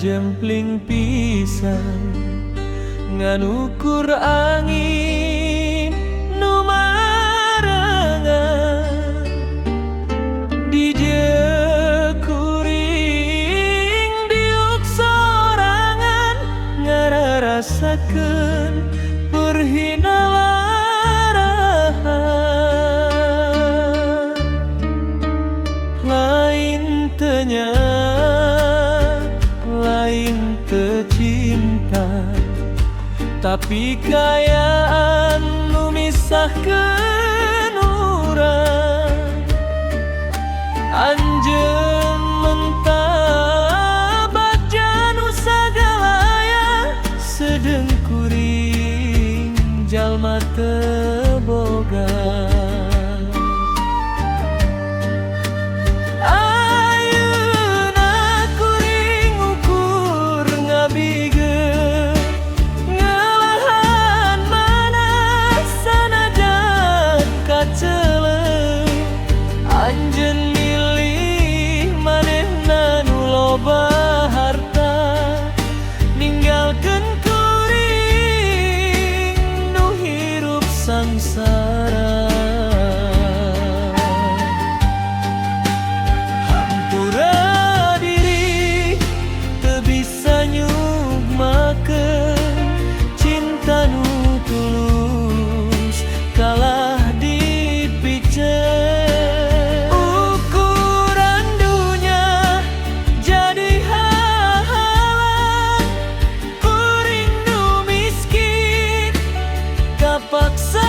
jempling pisan nganukur angin nu marangan di jekuring diuk sorangan ngararasakeun perhina larahan lain tenya lain tercinta tapi kayaan nu misahkeun urang anjeun mentabat janu sagalaya sedengkuring jalma teu boga. Sangsara hampura diri teu bisa nyugmakeun cinta nu tulus kalah dipiceun ukuran dunya jadi hahalang kuring nu miskin kapaksa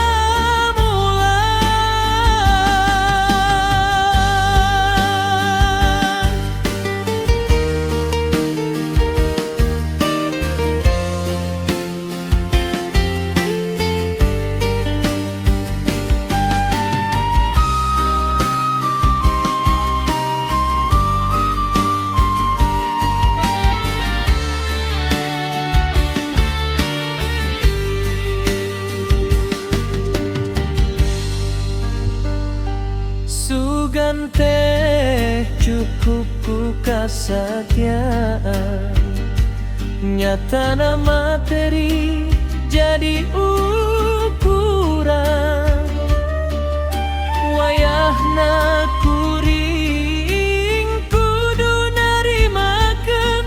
sugan teh cukup ku kasatiaan nyatana materi jadi ukuran wayahna kuring kudu narimakeun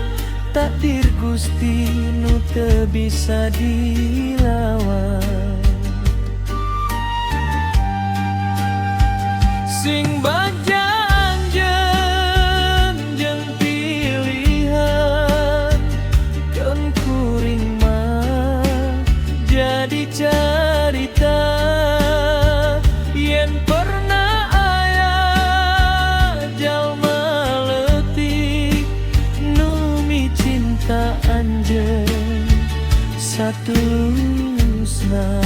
takdir Gusti nu teu bisa dilawan sing baja anjeun jeung pilihan keun kuring mah jadi carita yen pernah aya jalma leutik nu mi cinta anjeun satulusna.